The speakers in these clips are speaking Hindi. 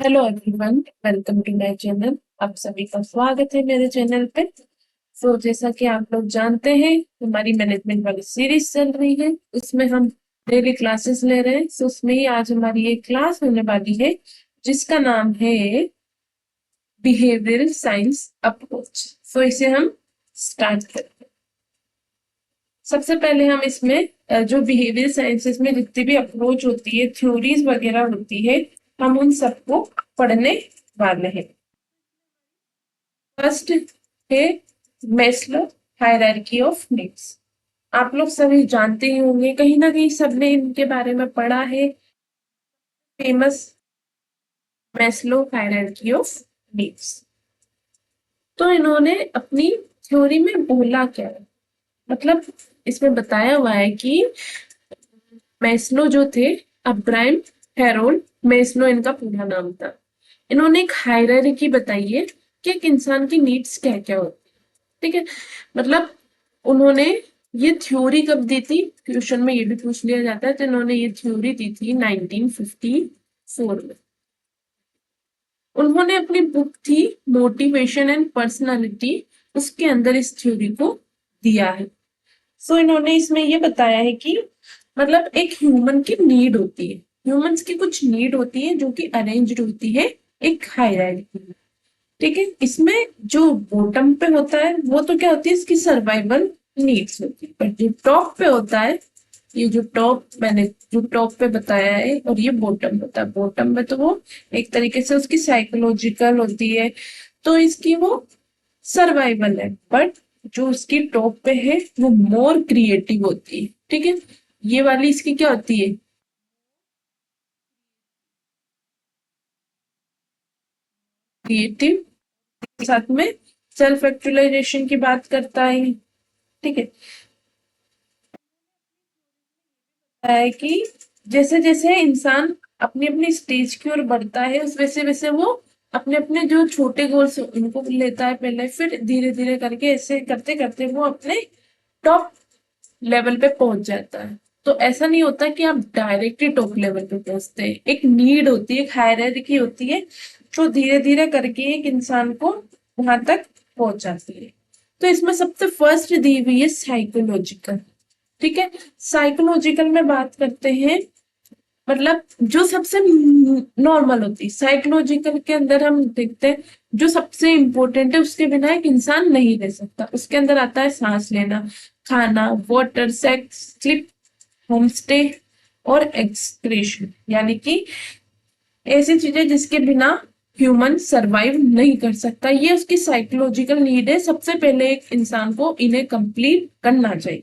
Hello everyone, welcome to my channel. आप सभी का स्वागत है मेरे चैनल पे। जैसा कि आप लोग जानते हैं, हमारी मैनेजमेंट वाली सीरीज चल रही है। उसमें हम डेली क्लासेस ले रहे हैं। उसमें ही आज हमारी एक क्लास होने वाली है जिसका नाम है बिहेवियरल साइंस अप्रोच। इसे हम स्टार्ट करते हैं। सबसे पहले हम इसमें जो बिहेवियर साइंसेस में जितनी भी अप्रोच होती है, थ्योरीज वगैरह होती है, हम उन सबको पढ़ने वाले हैं। फर्स्ट है मेस्लो हायरार्की ऑफ नीड्स। आप लोग सभी जानते ही होंगे, कहीं ना कहीं सबने इनके बारे में पढ़ा है। Famous Maslow hierarchy of needs. तो इन्होंने अपनी थ्योरी में बोला क्या है, मतलब इसमें बताया हुआ है कि मेस्लो जो थे, अब्राहम हेरोल्ड मेस्लो इनका पूरा नाम था। इन्होंने एक हायरार्की बताई है कि एक इंसान की नीड्स क्या क्या होती है। ठीक है, मतलब उन्होंने ये थ्योरी कब दी थी, क्वेश्चन में ये भी पूछ लिया जाता है। तो इन्होंने ये थ्योरी दी थी 1954 में। उन्होंने अपनी बुक थी मोटिवेशन एंड पर्सनालिटी, उसके अंदर इस थ्योरी को दिया है। इन्होंने इसमें ये बताया है कि मतलब एक ह्यूमन की नीड होती है, ह्यूमंस की कुछ नीड होती है जो कि अरेंज्ड होती है एक हायरार्की में। ठीक है, इसमें जो बॉटम पे होता है वो तो क्या होती है, इसकी सर्वाइवल नीड्स होती है। पर जो टॉप पे होता है, ये जो टॉप मैंने जो टॉप पे बताया है, और ये बॉटम होता है। बॉटम में तो वो एक तरीके से उसकी साइकोलॉजिकल होती है, तो इसकी वो सर्वाइवल है। बट जो उसकी टॉप पे है वो मोर क्रिएटिव होती है। ठीक है, ये वाली इसकी क्या होती है, क्रिएटिव, साथ में सेल्फ एक्चुअलाइजेशन की बात करता है। ठीक है कि जैसे जैसे इंसान अपनी अपनी स्टेज की ओर बढ़ता है, उस वैसे वैसे वो अपने अपने जो छोटे गोल्स उनको लेता है पहले, फिर धीरे धीरे करके ऐसे करते करते वो अपने टॉप लेवल पे पहुंच जाता है। तो ऐसा नहीं होता कि आप डायरेक्टली टॉप लेवल पे पहुंचते हैं। एक नीड होती है, एक हायरार्की होती है, जो धीरे धीरे करके एक इंसान को वहां तक पहुंच जाती है। तो इसमें सबसे फर्स्ट दी हुई है साइकोलॉजिकल। ठीक है, साइकोलॉजिकल में बात करते हैं, मतलब जो सबसे नॉर्मल होती है। साइकोलॉजिकल के अंदर हम देखते हैं जो सबसे इंपॉर्टेंट है, उसके बिना एक इंसान नहीं रह सकता। उसके अंदर आता है सांस लेना, खाना, water, sex, sleep, home stay और एक्सक्रीशन, यानी कि ऐसी चीजें जिसके बिना ह्यूमन सरवाइव नहीं कर सकता। ये उसकी साइकोलॉजिकल नीड है। सबसे पहले एक इंसान को इन्हें कंप्लीट करना चाहिए।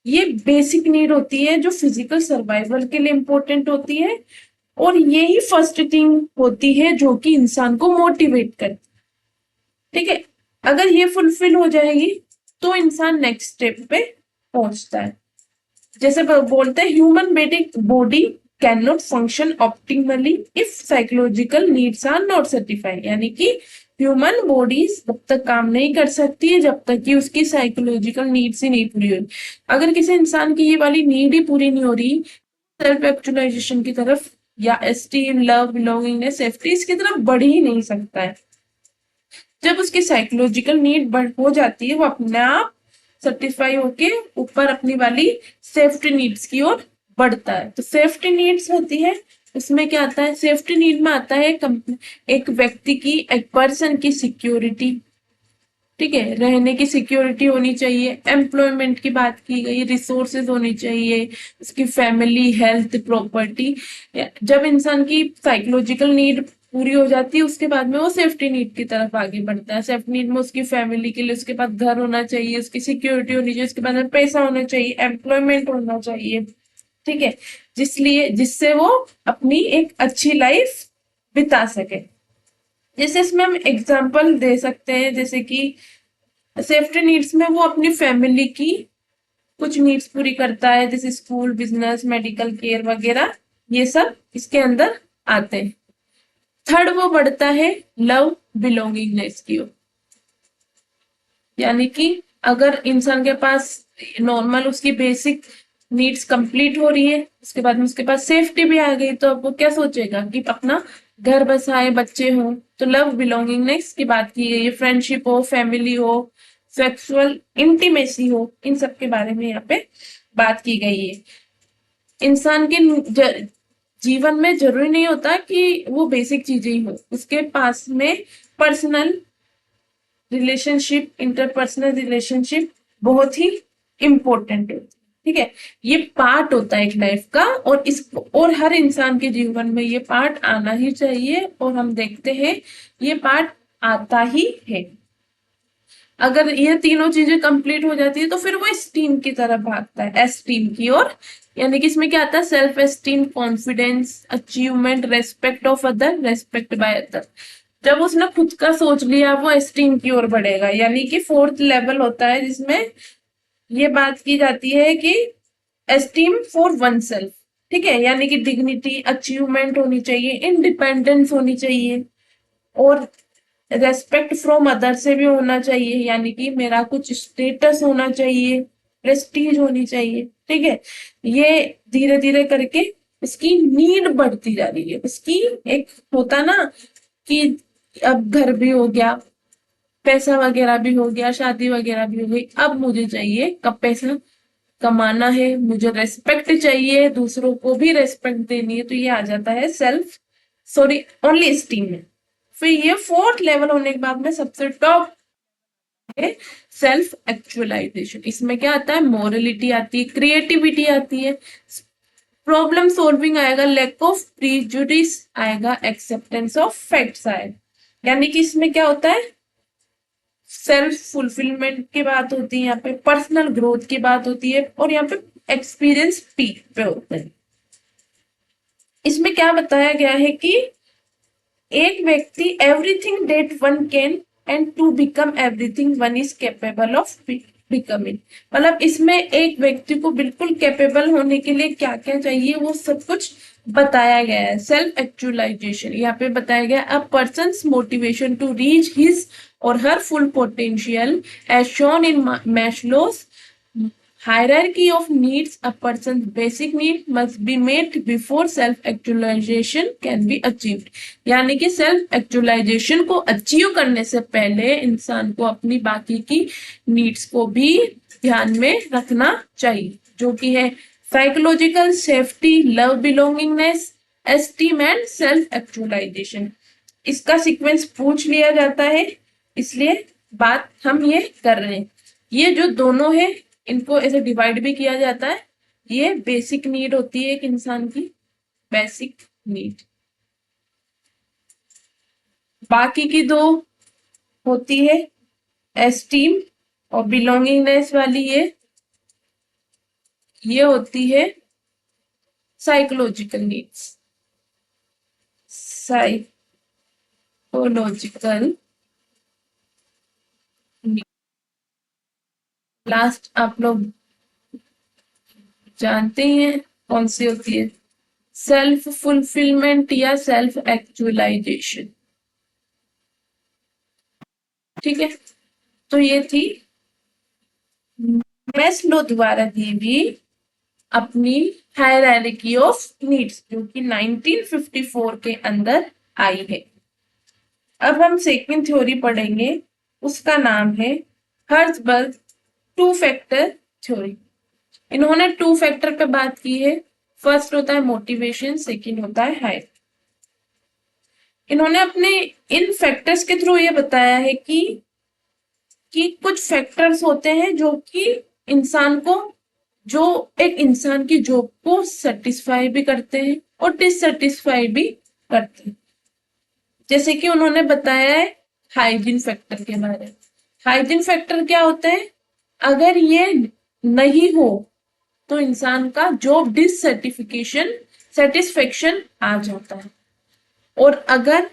ये बेसिक नीड होती है जो फिजिकल सर्वाइवल के लिए इंपॉर्टेंट होती है, और यही फर्स्ट थिंग होती है जो कि इंसान को मोटिवेट करती है। ठीक है, अगर ये फुलफिल हो जाएगी तो इंसान नेक्स्ट स्टेप पे पहुंचता है। जैसे बोलते हैं human body can not function optimally if psychological needs are not satisfied, यानी कि ह्यूमन बॉडी तब तक काम नहीं कर सकती है जब तक कि उसकी साइकोलॉजिकल नीड्स ही नहीं पूरी हो। अगर किसी इंसान की ये वाली नीड ही पूरी नहीं हो रही, सेल्फ एक्चुअलाइजेशन की तरफ या एस्टीम, लव, बिलोंगिंगनेस, सेफ्टी, इसकी तरफ बढ़ ही नहीं सकता है। जब उसकी साइकोलॉजिकल नीड बढ़ हो जाती है, वो अपने आप सेटिस्फाई होके ऊपर अपनी वाली सेफ्टी नीड्स की ओर बढ़ता है। तो सेफ्टी नीड्स होती है, उसमें क्या आता है, सेफ्टी नीड में आता है एक व्यक्ति की, एक पर्सन की सिक्योरिटी। ठीक है, रहने की सिक्योरिटी होनी चाहिए, एम्प्लॉयमेंट की बात की गई, रिसोर्सेज होनी चाहिए, उसकी फैमिली, हेल्थ, प्रॉपर्टी। जब इंसान की साइकोलॉजिकल नीड पूरी हो जाती है, उसके बाद में वो सेफ्टी नीड की तरफ आगे बढ़ता है। सेफ्टी नीड में उसकी फैमिली के लिए उसके पास घर होना चाहिए, उसकी सिक्योरिटी होनी चाहिए, उसके बाद में पैसा होना चाहिए, एम्प्लॉयमेंट होना चाहिए। ठीक है, जिससे वो अपनी एक अच्छी लाइफ बिता सके। जैसे इसमें हम एग्जाम्पल दे सकते हैं, जैसे कि सेफ्टी नीड्स में वो अपनी फैमिली की कुछ नीड्स पूरी करता है, जैसे स्कूल, बिजनेस, मेडिकल केयर वगैरह, ये सब इसके अंदर आते हैं। थर्ड वो बढ़ता है लव, बिलोंगिंगनेस की ओर, यानी कि अगर इंसान के पास नॉर्मल उसकी बेसिक नीड्स कंप्लीट हो रही है, उसके बाद में उसके पास सेफ्टी भी आ गई, तो अब वो क्या सोचेगा कि अपना घर बसाए बच्चे हों, तो लव बिलोंगिंगनेस की बात की गई है। फ्रेंडशिप हो, फैमिली हो, सेक्सुअल इंटीमेसी हो, इन सब के बारे में यहाँ पे बात की गई है। इंसान के जीवन में जरूरी नहीं होता कि वो बेसिक चीजें ही हो, उसके पास में पर्सनल रिलेशनशिप, इंटरपर्सनल रिलेशनशिप बहुत ही इम्पोर्टेंट होती है। ठीक है, ये पार्ट होता है एक लाइफ का, और हर इंसान के जीवन में ये पार्ट आना ही चाहिए, और हम देखते हैं ये पार्ट आता ही है। अगर ये तीनों चीजें कंप्लीट हो जाती है तो फिर वो एस्टीम की तरफ भागता है, एस्टीम की ओर। यानी कि इसमें क्या आता है, self esteem, confidence, achievement, respect of other, respect by other. जब उसने खुद का सोच लिया वो एस्टीम की ओर बढ़ेगा। यानी कि फोर्थ लेवल होता है जिसमें ये बात की जाती है कि एस्टीम फॉर वन सेल्फ। ठीक है, यानी कि डिग्निटी, अचीवमेंट होनी चाहिए, इंडिपेंडेंस होनी चाहिए, और रेस्पेक्ट फ्रॉम अदर से भी होना चाहिए। यानी कि मेरा कुछ स्टेटस होना चाहिए, प्रेस्टीज होनी चाहिए। ठीक है, ये धीरे धीरे करके इसकी नीड बढ़ती जा रही है। इसकी एक होता ना कि अब घर भी हो गया, पैसा वगैरह भी हो गया, शादी वगैरह भी हो गई, अब मुझे चाहिए कब पैसा कमाना है, मुझे रेस्पेक्ट चाहिए, दूसरों को भी रेस्पेक्ट देनी है, तो ये आ जाता है सेल्फ, सॉरी, ओनली स्टीम में। फिर ये फोर्थ लेवल होने के बाद में सबसे टॉप है सेल्फ एक्चुअलाइजेशन। इसमें क्या आता है, मोरलिटी आती है, क्रिएटिविटी आती है, प्रॉब्लम सॉल्विंग आएगा, लैक ऑफ प्रीजुडिस आएगा, एक्सेप्टेंस ऑफ फैक्ट्स आएगा। यानी कि इसमें क्या होता है, सेल्फ फुलफिलमेंट की बात होती है, यहाँ पे पर्सनल ग्रोथ की बात होती है, और यहाँ पे एक्सपीरियंस पीक पे होता है। इसमें क्या बताया गया है कि एक व्यक्ति everything that one can, and to become everything one is capable of becoming. मतलब इसमें एक व्यक्ति को बिल्कुल कैपेबल होने के लिए क्या क्या चाहिए वो सब कुछ बताया गया है। सेल्फ एक्चुअलाइजेशन यहाँ पे बताया गया, a person motivation to reach his or her full potential as shown in Maslow's hierarchy of needs, a person's basic need must be met before self actualization can be achieved। यानी कि सेल्फ एक्चुअलाइजेशन को अचीव करने से पहले इंसान को अपनी बाकी की नीड्स को भी ध्यान में रखना चाहिए, जो कि है psychological safety, love belongingness, esteem and self actualization. इसका सीक्वेंस पूछ लिया जाता है, इसलिए बात हम ये कर रहे हैं। ये जो दोनों है इनको ऐसे डिवाइड भी किया जाता है। ये बेसिक नीड होती है एक इंसान की, बेसिक नीड। बाकी की दो होती है एस्टीम और बिलोंगिंगनेस वाली, ये होती है साइकोलॉजिकल नीड्स, साइकोलॉजिकल। लास्ट आप लोग जानते ही हैं कौन सी होती है, सेल्फ फुलफिलमेंट या सेल्फ एक्चुअलाइजेशन। ठीक है, तो ये थी मैस्लो द्वारा दी हुई अपनी हायरार्की ऑफ नीड्स, जो कि 1954 के अंदर आई है। अब हम सेकंड थ्योरी पढ़ेंगे, उसका नाम है हर्ट्जबर्ग टू फैक्टर थ्योरी। इन्होंने टू फैक्टर पे बात की है। फर्स्ट होता है मोटिवेशन, सेकंड होता है हायर। इन्होंने अपने इन फैक्टर्स के थ्रू ये बताया है कि कुछ फैक्टर्स होते हैं जो कि इंसान को, जो एक इंसान की जॉब को सेटिस्फाई भी करते हैं और डिससेटिस्फाई भी करते हैं। जैसे कि उन्होंने बताया है हाइजीन फैक्टर के बारे में। हाइजीन फैक्टर क्या होते हैं, अगर ये नहीं हो तो इंसान का जॉब डिससेटिफिकेशन सेटिस्फेक्शन आ जाता है। और अगर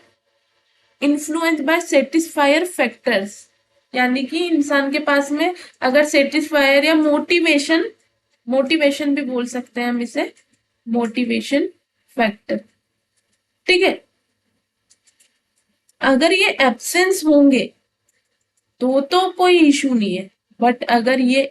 इन्फ्लुएंस बाय सेटिस्फायर फैक्टर्स, यानी कि इंसान के पास में अगर सेटिस्फायर या मोटिवेशन, मोटिवेशन भी बोल सकते हैं हम इसे, मोटिवेशन फैक्टर। ठीक है, अगर ये एब्सेंस होंगे तो कोई इशू नहीं है, बट अगर ये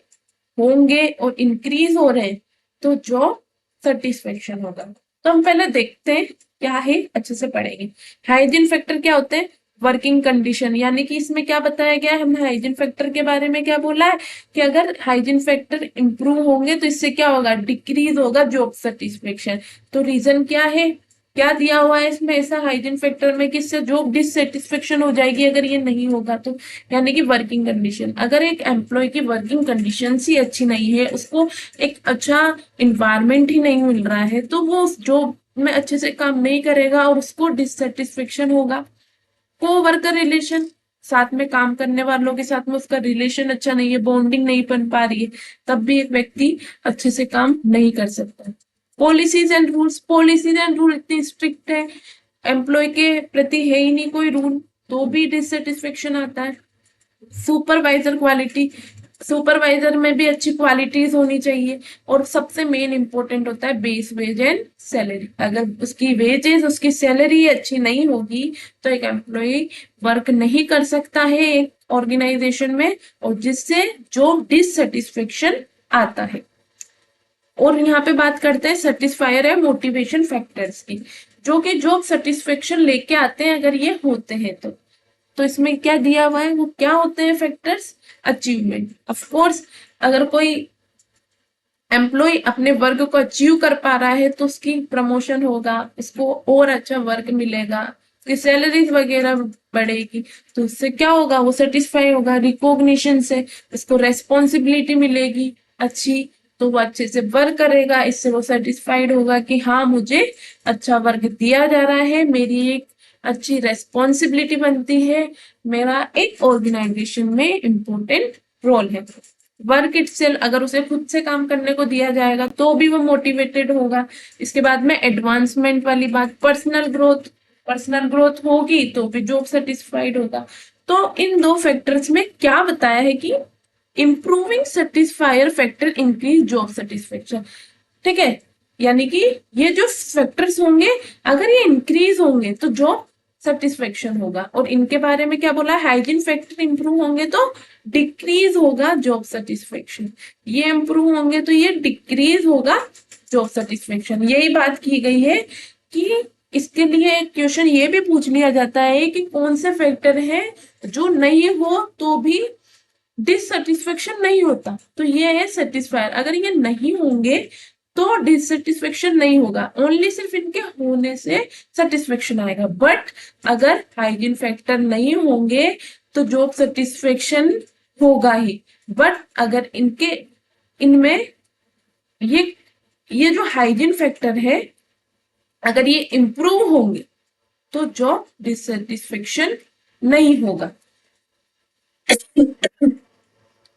होंगे और इंक्रीज हो रहे हैं तो जॉब सेटिस्फेक्शन होगा। तो हम पहले देखते हैं क्या है अच्छे से पढ़ेंगे। हाइजीन फैक्टर क्या होते हैं? वर्किंग कंडीशन, यानी कि इसमें क्या बताया गया है, हमने हाइजीन फैक्टर के बारे में क्या बोला है कि अगर हाइजीन फैक्टर इंप्रूव होंगे तो इससे क्या होगा, डिक्रीज होगा जॉब सेटिस्फेक्शन। तो रीजन क्या है, क्या दिया हुआ है इसमें ऐसा हाइजीन फैक्टर में कि इससे जॉब डिससेटिस्फेक्शन हो जाएगी अगर ये नहीं होगा तो। यानी कि वर्किंग कंडीशन, अगर एक एम्प्लॉय की वर्किंग कंडीशन ही अच्छी नहीं है, उसको एक अच्छा इन्वायरमेंट ही नहीं मिल रहा है, तो वो जॉब में अच्छे से काम नहीं करेगा और उसको डिससेटिस्फेक्शन होगा। को वर्कर रिलेशन, साथ में काम करने वालों के साथ में उसका रिलेशन अच्छा नहीं है, बॉन्डिंग नहीं बन पा रही है, तब भी एक व्यक्ति अच्छे से काम नहीं कर सकता। Policies and rules, policies and rule इतनी स्ट्रिक्ट है, एम्प्लॉय के प्रति है ही नहीं कोई रूल, तो भी डिससेटिस्फेक्शन आता है। सुपरवाइजर क्वालिटी, सुपरवाइजर में भी अच्छी क्वालिटीज होनी चाहिए। और सबसे मेन इंपॉर्टेंट होता है बेस वेज एंड सैलरी, अगर उसकी वेजेस उसकी सैलरी अच्छी नहीं होगी तो एक एम्प्लॉय वर्क नहीं कर सकता है एक ऑर्गेनाइजेशन में, और जिससे जो डिससेटिस्फेक्शन आता है। और यहाँ पे बात करते हैं सेटिस्फायर है मोटिवेशन फैक्टर्स की, जो कि जॉब सेटिस्फेक्शन लेके आते हैं अगर ये होते हैं तो इसमें क्या दिया हुआ है, वो क्या होते हैं फैक्टर्स? अचीवमेंट, ऑफ कोर्स अगर कोई एम्प्लॉय अपने वर्क को अचीव कर पा रहा है तो उसकी प्रमोशन होगा, उसको और अच्छा वर्क मिलेगा, उसकी सैलरीज वगैरह बढ़ेगी, तो उससे क्या होगा, वो सेटिस्फाई होगा। रिकॉग्निशन से उसको रेस्पॉन्सिबिलिटी मिलेगी अच्छी, तो वो अच्छे से वर्क करेगा, इससे वो सेटिस्फाइड होगा कि हाँ मुझे अच्छा वर्क दिया जा रहा है, मेरी एक अच्छी रेस्पॉन्सिबिलिटी बनती है, मेरा एक ऑर्गेनाइजेशन में इम्पोर्टेंट रोल है। वर्क इटसेल्फ, अगर उसे खुद से काम करने को दिया जाएगा तो भी वो मोटिवेटेड होगा। इसके बाद में एडवांसमेंट वाली बात, पर्सनल ग्रोथ, पर्सनल ग्रोथ होगी तो भी जॉब सेटिस्फाइड होगा। तो इन दो फैक्टर्स में क्या बताया है कि improving satisfier factor increase job satisfaction, ठीक है। यानी कि ये जो फैक्टर्स होंगे अगर ये इंक्रीज होंगे तो जॉब सेटिस्फेक्शन होगा, और इनके बारे में क्या बोला, हाइजीन फैक्टर इंप्रूव होंगे तो डिक्रीज होगा जॉब सेटिस्फेक्शन, ये इंप्रूव होंगे तो ये डिक्रीज होगा जॉब सेटिस्फेक्शन। यही बात की गई है कि इसके लिए क्वेश्चन ये भी पूछ लिया जाता है कि कौन से फैक्टर है जो नहीं हो तो भी डिससेटिस्फेक्शन नहीं होता, तो ये है सेटिस्फायर। अगर ये नहीं होंगे तो डिससेटिस्फेक्शन नहीं होगा, ओनली सिर्फ इनके होने से सेटिस्फेक्शन आएगा। बट अगर हाइजीन फैक्टर नहीं होंगे तो जॉब सेटिस्फेक्शन होगा ही। बट अगर इनके इनमें ये ये जो हाइजीन फैक्टर है अगर ये इंप्रूव होंगे तो जॉब डिससेटिस्फेक्शन नहीं होगा।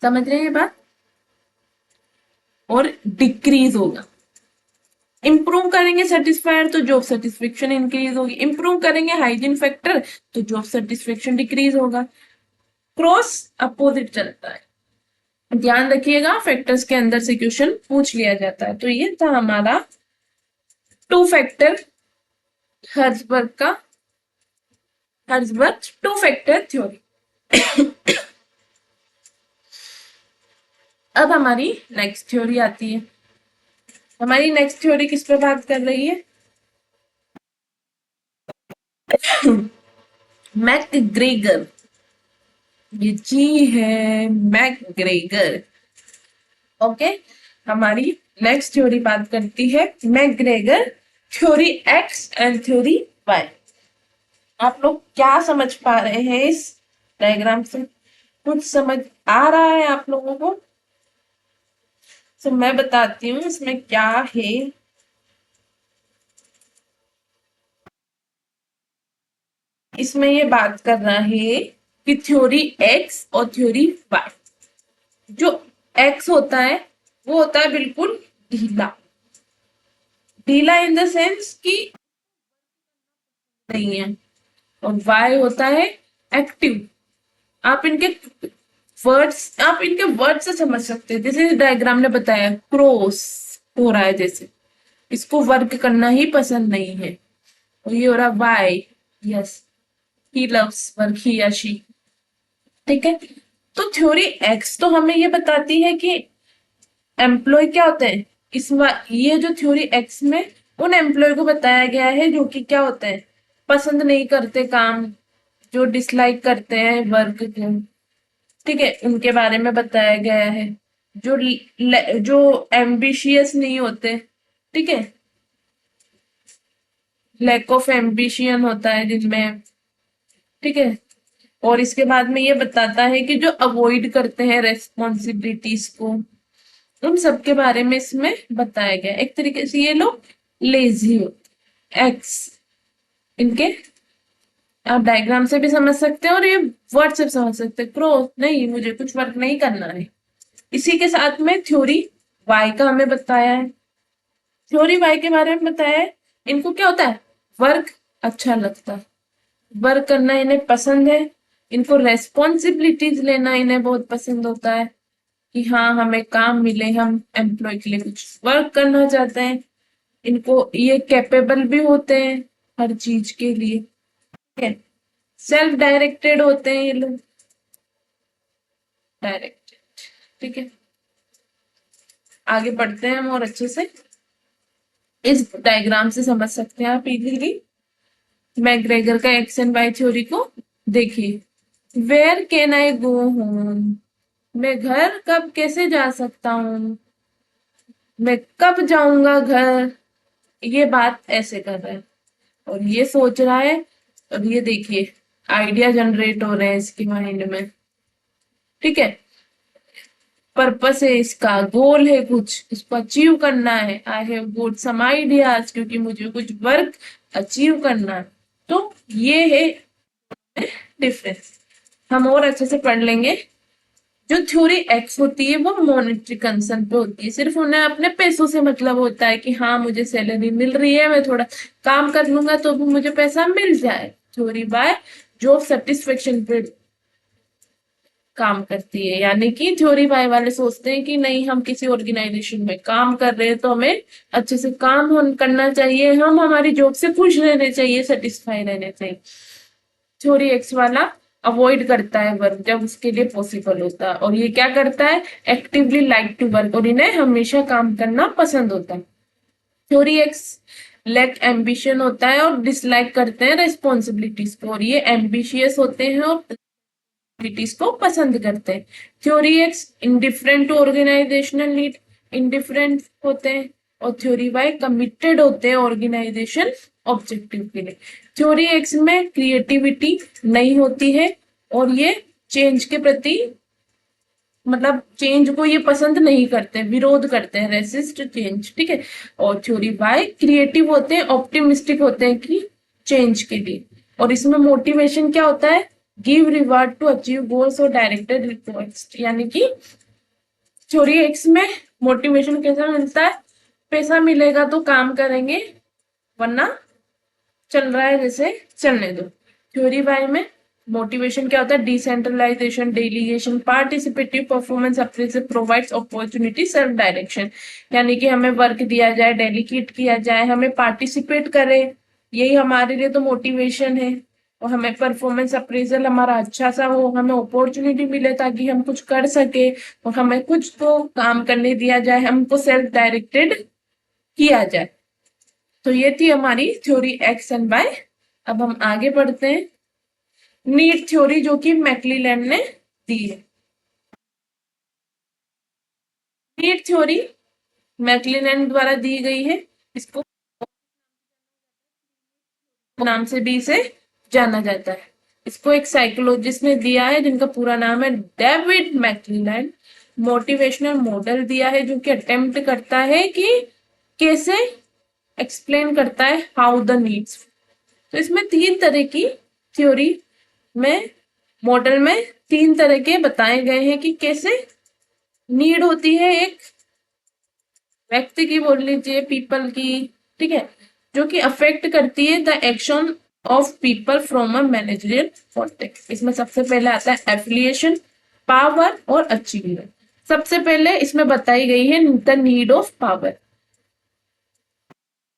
समझ रहे हैं ये बात? और डिक्रीज होगा। इंप्रूव करेंगे सेटिस्फायर तो जॉब सेटिस्फेक्शन इंक्रीज होगी, इंप्रूव करेंगे हाइजीन फैक्टर तो जॉब सेटिस्फेक्शन डिक्रीज होगा। क्रॉस अपोजिट चलता है, ध्यान रखिएगा फैक्टर्स के अंदर से क्वेश्चन पूछ लिया जाता है। तो ये था हमारा टू फैक्टर हर्जबर्ग का, हर्जबर्ग टू फैक्टर थ्योरी। अब हमारी नेक्स्ट थ्योरी आती है। हमारी नेक्स्ट थ्योरी किस पर बात कर रही है? मैकग्रेगर, ये जी है मैकग्रेगर। ओके, हमारी नेक्स्ट थ्योरी बात करती है McGregor theory X and theory Y. आप लोग क्या समझ पा रहे हैं इस डायग्राम से? कुछ समझ आ रहा है आप लोगों को? तो मैं बताती हूँ इसमें क्या है। इसमें ये बात कर रहा है कि थ्योरी एक्स और थ्योरी वाई। जो एक्स होता है वो होता है बिल्कुल ढीला, ढीला इन द सेंस कि नहीं है, और वाई होता है एक्टिव। आप इनके वर्ड से समझ सकते हैं, जैसे डायग्राम ने बताया क्रॉस हो रहा है, जैसे इसको वर्क करना ही पसंद नहीं है, और ये हो रहा why, yes he loves work, he या शी, ठीक है। तो थ्योरी एक्स तो हमें ये बताती है कि एम्प्लॉय क्या होते हैं, इस ये जो थ्योरी एक्स में उन एम्प्लॉय को बताया गया है जो कि क्या होता है, पसंद नहीं करते काम, जो डिसलाइक करते हैं वर्क को, ठीक है, उनके बारे में बताया गया है। जो जो एम्बिशियस नहीं होते, ठीक है, लैक ऑफ एम्बिशियन होता है जिनमें, ठीक है। और इसके बाद में ये बताता है कि जो अवॉइड करते हैं रेस्पॉन्सिबिलिटीज को, उन सब के बारे में इसमें बताया गया। एक तरीके से ये लोग लेजी होते, एक्स, इनके आप डायग्राम से भी समझ सकते हैं और ये वर्ड से भी समझ सकते हैं। प्रो नहीं, मुझे कुछ वर्क नहीं करना है। इसी के साथ में थ्योरी वाई का हमें बताया है। थ्योरी वाई के बारे में बताया है, इनको क्या होता है, वर्क अच्छा लगता है, वर्क करना इन्हें पसंद है, इनको रेस्पॉन्सिबिलिटीज लेना इन्हें बहुत पसंद होता है कि हाँ हमें काम मिले, हम एम्प्लॉय के लिए कुछ वर्क करना चाहते हैं। इनको ये कैपेबल भी होते हैं हर चीज के लिए, ठीक है। सेल्फ डायरेक्टेड होते हैं ये लोग, डायरेक्टेड, ठीक है। आगे बढ़ते हैं हम और अच्छे से इस डायग्राम से समझ सकते हैं आप इजीली। मैकग्रेगर का एक्स एंड वाई थ्योरी को देखिए। Where can I go home, मैं घर कब कैसे जा सकता हूँ, मैं कब जाऊंगा घर, ये बात ऐसे कर रहा है और ये सोच रहा है। और ये देखिए आइडिया जनरेट हो रहे हैं इसके माइंड में, ठीक है। पर्पस है इसका, गोल है, कुछ इसको अचीव करना है। I have got some ideas, क्योंकि मुझे कुछ वर्क अचीव करना है। तो ये है डिफरेंस। हम और अच्छे से पढ़ लेंगे। जो थ्योरी एक्स होती है वो मॉनेटरी कंसर्न पे होती है, सिर्फ उन्हें अपने पैसों से मतलब होता है कि हाँ मुझे सैलरी मिल रही है, मैं थोड़ा काम कर लूंगा तो भी मुझे पैसा मिल जाए। थ्योरी बाय जॉब सेटिस्फेक्शन पे काम करती है, यानी कि थ्योरी बाय वाले सोचते हैं कि नहीं हम किसी ऑर्गेनाइजेशन में काम कर रहे हैं तो हमें अच्छे से काम करना चाहिए, हम हमारी जॉब से खुश रहने चाहिए, सेटिस्फाई रहने चाहिए। थ्योरी एक्स वाला अवॉइड करता है वर्क जब उसके लिए पॉसिबल होता है, और ये क्या करता है, एक्टिवली लाइक टू वर्क, और इन्हें हमेशा काम करना पसंद होता है। थ्योरी एक्स लैक एम्बिशन होता है और डिसलाइक करते हैं रेस्पॉन्सिबिलिटीज को, और ये एम्बिशियस होते हैं और एक्टिविटीज को पसंद करते हैं। Theory X indifferent to organizational need, indifferent होते हैं। और थ्योरी वाई कमिटेड होते हैं ऑर्गेनाइजेशन ऑब्जेक्टिव के लिए। थ्योरी एक्स में क्रिएटिविटी नहीं होती है और ये चेंज के प्रति, मतलब चेंज को ये पसंद नहीं करते, विरोध करते हैं, रेसिस्ट चेंज, ठीक है। और थ्योरी वाई क्रिएटिव होते हैं, ऑप्टिमिस्टिक होते हैं कि चेंज के लिए। और इसमें मोटिवेशन क्या होता है, give reward to achieve goals और डायरेक्टेड रिक्वेस्ट, यानी कि थ्योरी एक्स में मोटिवेशन कैसा मिलता है, पैसा मिलेगा तो काम करेंगे, वरना चल रहा है जैसे चलने दो। थ्योरी वाई में मोटिवेशन क्या होता है, decentralization, delegation, participative performance appraisal provides opportunity, self direction, यानी कि हमें वर्क दिया जाए, डेलीगेट किया जाए, हमें पार्टिसिपेट करे, यही हमारे लिए तो मोटिवेशन है। और हमें परफॉर्मेंस अप्रेजल हमारा अच्छा सा हो, हमें अपॉर्चुनिटी मिले ताकि हम कुछ कर सके, और हमें कुछ तो काम करने दिया जाए, हमको सेल्फ डायरेक्टेड किया जाए। तो ये थी हमारी थ्योरी एक्स एंड वाई। अब हम आगे बढ़ते हैं। नीड थ्योरी जो कि मैक्लीलैंड ने दी है। नीड थ्योरी मैक्लीलैंड द्वारा दी गई है, इसको नाम से भी इसे जाना जाता है। इसको एक साइकोलॉजिस्ट ने दिया है जिनका पूरा नाम है डेविड मैक्लीलैंड। मोटिवेशनल मॉडल दिया है जो कि अटेम्प्ट करता है कि कैसे एक्सप्लेन करता है हाउ द नीड्स। तो इसमें तीन तरह की थ्योरी में, मॉडल में तीन तरह के बताए गए हैं कि कैसे नीड होती है एक व्यक्ति की, बोल लीजिए पीपल की, ठीक है, जो कि अफेक्ट करती है the action of people from a managerial context. इसमें सबसे पहले आता है एफिलिएशन, पावर और अचीवमेंट। सबसे पहले इसमें बताई गई है the need of power.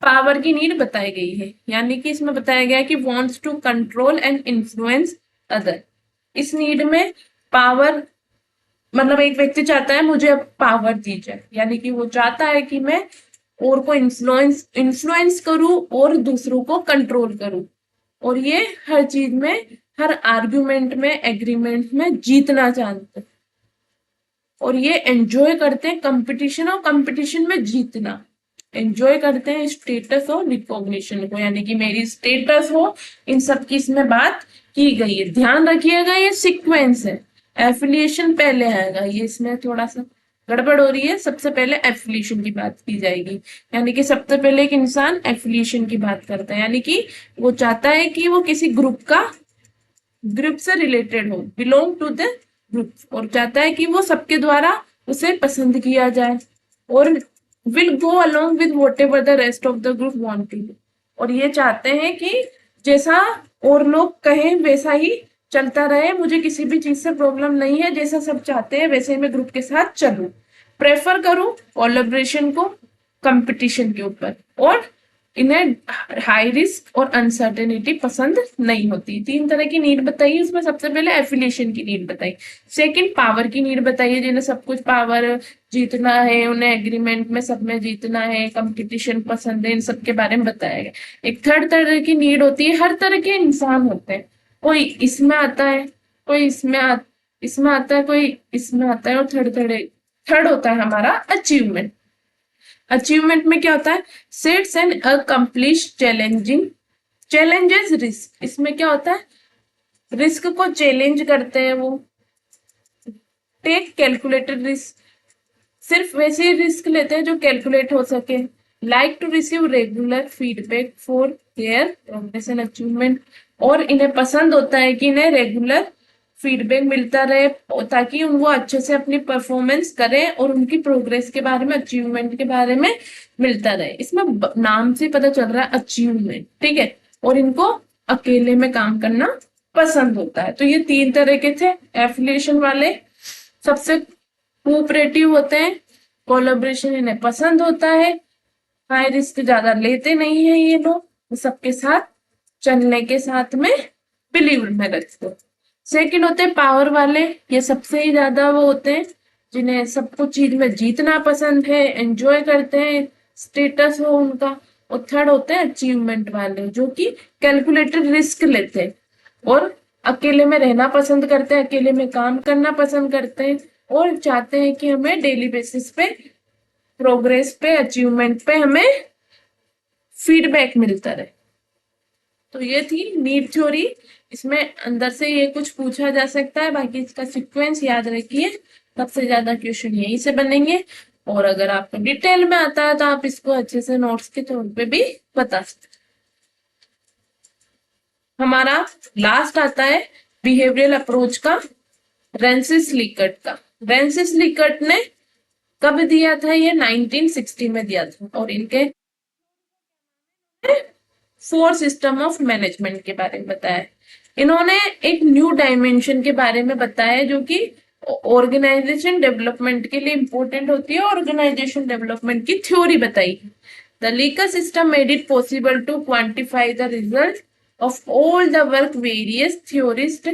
Power की नीड बताई गई है, यानी कि इसमें बताया गया है कि wants to control and influence other. इस नीड में पावर, मतलब एक व्यक्ति चाहता है मुझे अब पावर दी जाए, यानी कि वो चाहता है कि मैं और को इन्फ्लुएंस इन्फ्लुएंस करूं और दूसरों को कंट्रोल करूं। और ये हर चीज में, हर आर्ग्यूमेंट में, एग्रीमेंट में जीतना चाहते हैं। और ये एंजॉय करते हैं कंपटीशन और कंपटीशन में जीतना। एंजॉय करते हैं स्टेटस और रिकॉग्निशन को, यानी कि मेरी स्टेटस हो, इन सब की इसमें बात की गई है। ध्यान रखिएगा ये सीक्वेंस है, एफिलिएशन पहले आएगा, ये इसमें थोड़ा सा गड़बड़ हो रही है। सबसे पहले एफिलिएशन की बात की जाएगी, यानी कि सबसे पहले एक इंसान एफिलिएशन की बात करता है, यानी कि वो चाहता है कि वो किसी ग्रुप से रिलेटेड हो, बिलोंग टू द ग्रुप, और चाहता है कि वो सबके द्वारा उसे पसंद किया जाए, और will go along with whatever the rest of the group want to do. और ये चाहते हैं कि जैसा और लोग कहें वैसा ही चलता रहे, मुझे किसी भी चीज से प्रॉब्लम नहीं है, जैसा सब चाहते हैं वैसे मैं ग्रुप के साथ चलूं। प्रेफर करूं कोलैबोरेशन को कंपटीशन के ऊपर, और इन्हें हाई रिस्क और अनसर्टेनिटी पसंद नहीं होती। तीन तरह की नीड बताइए, उसमें सबसे पहले एफिलिएशन की नीड बताई। सेकंड पावर की नीड बताइए, जिन्हें सब कुछ पावर जीतना है, उन्हें एग्रीमेंट में सब में जीतना है, कंपटीशन पसंद है, इन सब के बारे में बताया गया। एक थर्ड तरह की नीड होती है, हर तरह के इंसान होते हैं, कोई इसमें आता है, कोई इसमें आता है, कोई इसमें आता है, और थर्ड होता है हमारा अचीवमेंट। अचीवमेंट में क्या होता है, sets and accomplish challenging challenges risk. इसमें क्या होता है, रिस्क को चैलेंज करते हैं वो। टेक कैलकुलेटेड रिस्क, सिर्फ वैसे रिस्क लेते हैं जो कैलकुलेट हो सके। Like to receive regular feedback for their progress and achievement, और इन्हें पसंद होता है कि इन्हें रेगुलर फीडबैक मिलता रहे, ताकि वो अच्छे से अपनी परफॉर्मेंस करें और उनकी प्रोग्रेस के बारे में, अचीवमेंट के बारे में मिलता रहे। इसमें नाम से पता चल रहा है अचीवमेंट, ठीक है। और इनको अकेले में काम करना पसंद होता है। तो ये तीन तरह के थे एफिलिएशन वाले। सबसे कोऑपरेटिव होते हैं, कोलैबोरेशन इन्हें पसंद होता है, हाई रिस्क ज्यादा लेते नहीं है ये लोग, सबके साथ चलने के साथ में बिलीव में रखते हैं। सेकंड होते हैं पावर वाले, ये सबसे ही ज्यादा वो होते हैं जिन्हें सब कुछ चीज में जीतना पसंद है, एंजॉय करते हैं, स्टेटस हो उनका। और थर्ड होते हैं अचीवमेंट वाले, जो कि कैलकुलेटेड रिस्क लेते हैं और अकेले में रहना पसंद करते हैं, अकेले में काम करना पसंद करते हैं, और चाहते हैं कि हमें डेली बेसिस पे, प्रोग्रेस पे, अचीवमेंट पे हमें फीडबैक मिलता रहे। तो ये थी नीड थ्योरी। इसमें अंदर से ये कुछ पूछा जा सकता है, बाकी इसका सीक्वेंस याद रखिए, सबसे ज्यादा क्वेश्चन यहीं से बनेंगे। और अगर आपको डिटेल में आता है तो आप इसको अच्छे से नोट्स के तौर पे भी बता सकते। हमारा लास्ट आता है बिहेवियरल अप्रोच का, रेंसिस लिकर्ट का। रेंसिस लिकर्ट ने कब दिया था, ये 1960 में दिया था, और इनके 4 सिस्टम ऑफ मैनेजमेंट के बारे में बताया। इन्होंने एक न्यू डायमेंशन के बारे में बताया, जो कि ऑर्गेनाइजेशन डेवलपमेंट के लिए इंपॉर्टेंट होती है। ऑर्गेनाइजेशन डेवलपमेंट की थ्योरी बताई। The Likert system made it possible to quantify the result of all the work various theorist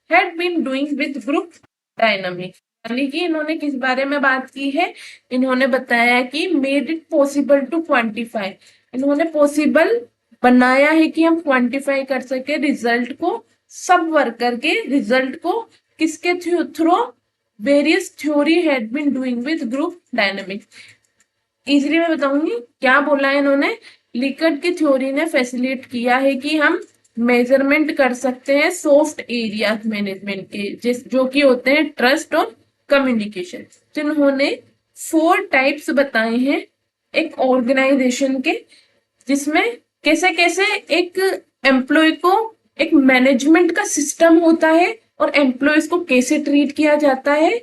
had been doing with group dynamics। यानी कि इन्होंने किस बारे में बात की है, इन्होंने बताया कि made it possible to quantify, इन्होंने पॉसिबल बनाया है कि हम क्वांटिफाई कर सके रिजल्ट को, सब वर्कर के रिजल्ट को, किसके through, various theory had been doing with group dynamics. Easily मैं बताऊंगी क्या बोला है इन्होंने। लिकर्ट की थ्योरी ने फैसिलिटेट किया है कि हम मेजरमेंट कर सकते हैं सॉफ्ट एरिया मैनेजमेंट के, जो कि होते हैं ट्रस्ट और कम्युनिकेशन। जिन्होंने 4 टाइप्स बताए हैं एक ऑर्गेनाइजेशन के, जिसमें कैसे कैसे एक एम्प्लॉय को एक मैनेजमेंट का सिस्टम होता है और एम्प्लॉयज को कैसे ट्रीट किया जाता है।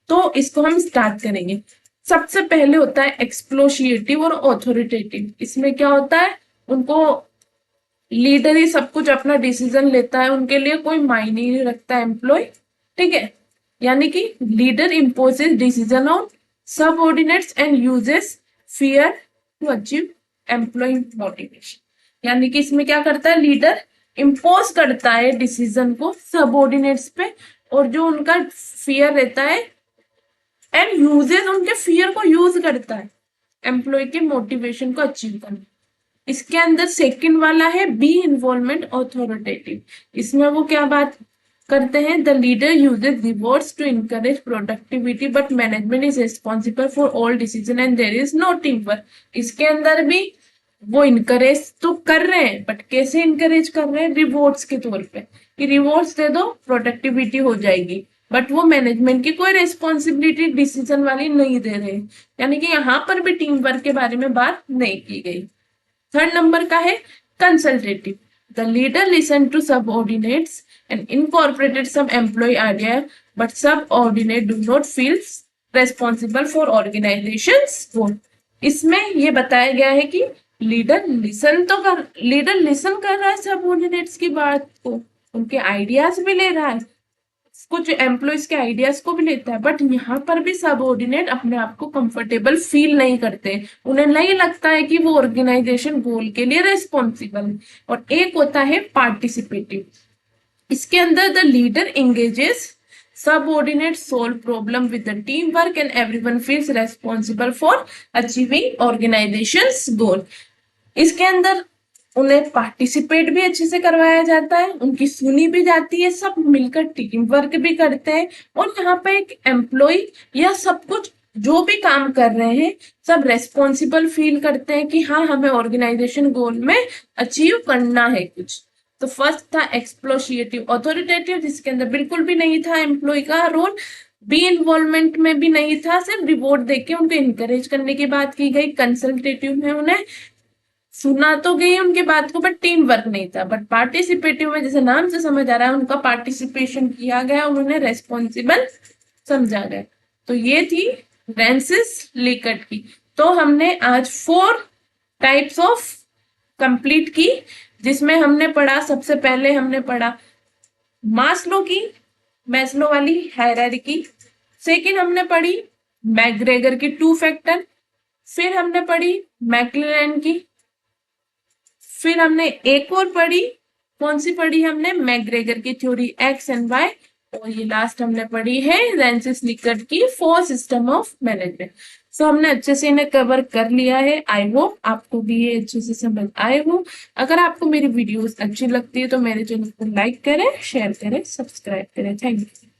तो इसको हम स्टार्ट करेंगे। सबसे पहले होता है एक्सप्लोशिएटिव और ऑथोरिटेटिव। इसमें क्या होता है, उनको लीडर ही सब कुछ अपना डिसीजन लेता है, उनके लिए कोई मायने नहीं रखता एम्प्लॉय, ठीक है। यानी कि leader imposes decision on subordinates and uses fear to achieve employ motivation. यानी कि इसमें क्या करता है, लीडर इम्पोज करता है डिसीजन को सबऑर्डिनेट्स पे, और जो उनका फियर रहता है एंड यूजेस उनके फियर को यूज करता है एम्प्लॉय के मोटिवेशन को अचीव करने। इसके अंदर सेकंड वाला है बी इन्वॉल्वमेंट ऑथोरिटेटिव। इसमें वो क्या बात करते हैं, the leader uses rewards to encourage productivity but management is responsible for all decision and there is no team work. इसके अंदर भी वो इनकरेज तो कर रहे हैं, बट कैसे इनकरेज कर रहे हैं, रिवॉर्ड्स के तौर पे कि रिवॉर्ड्स दे दो प्रोडक्टिविटी हो जाएगी, बट वो मैनेजमेंट की कोई रिस्पॉन्सिबिलिटी डिसीजन वाली नहीं दे रहे। यानी कि यहाँ पर भी टीम वर्क के बारे में बात नहीं की गई। थर्ड नंबर का है consultative. The leader listen to subordinates and incorporated some employ idea but subordinate do not feel responsible for organizations goal. इसमें ये बताया गया है कि लीडर लिसन कर रहा है सबऑर्डिनेट्स की बात को, उनके आइडियाज भी ले रहा है, कुछ एम्प्लॉयज के आइडियाज को भी लेता है, बट यहाँ पर भी सबऑर्डिनेट अपने आप को कंफर्टेबल फील नहीं करते, उन्हें नहीं लगता है कि वो ऑर्गेनाइजेशन गोल के लिए रेस्पॉन्सिबल है। और एक होता है पार्टिसिपेटिव। इसके अंदर the leader engages subordinate solve problem with the team work and everyone feels responsible for achieving organizations goal. इसके अंदर उन्हें पार्टिसिपेट भी अच्छे से करवाया जाता है, उनकी सुनी भी जाती है, सब मिलकर टीम वर्क भी करते हैं, और यहाँ पे एक एम्प्लॉय या सब कुछ जो भी काम कर रहे हैं सब रेस्पॉन्सिबल फील करते हैं कि हाँ हमें ऑर्गेनाइजेशन गोल में अचीव करना है कुछ। तो फर्स्ट था एक्सप्लोशिएटिव ऑथोरिटेटिव, जिसके अंदर बिल्कुल भी नहीं था एम्प्लॉय का रोल, बी इन्वॉल्वमेंट में भी नहीं था, सिर्फ रिवॉर्ड देके उनको इनकरेज करने की बात की गई। कंसल्टेटिव में उन्हें सुना तो गई उनकी बात को, बट टीम वर्क नहीं था। बट पार्टिसिपेटिव में जैसे नाम से समझ आ रहा है उनका पार्टिसिपेशन किया गया, उन्हें रेस्पॉन्सिबल समझा गया। तो ये थी फ्रांसिस लिकर्ट की। तो हमने आज 4 टाइप्स ऑफ कंप्लीट की, जिसमें हमने पढ़ा, सबसे पहले हमने पढ़ा मास्लो की मैस्लो वाली हायरार्की, सेकंड हमने पढ़ी मैकग्रेगर की 2 फैक्टर, फिर हमने पढ़ी मैक्लेलैंड की, फिर हमने एक और पढ़ी, कौन सी पढ़ी हमने, मैकग्रेगर की थ्योरी एक्स एंड वाई, और ये लास्ट हमने पढ़ी है फ्रांसिस लिकर्ट की 4 सिस्टम ऑफ मैनेजमेंट। सो हमने अच्छे से इन्हें कवर कर लिया है। आई होप आपको भी ये अच्छे से समझ आए हो। अगर आपको मेरी वीडियोस अच्छी लगती है तो मेरे चैनल को लाइक करें, शेयर करें, सब्सक्राइब करें। Thank you.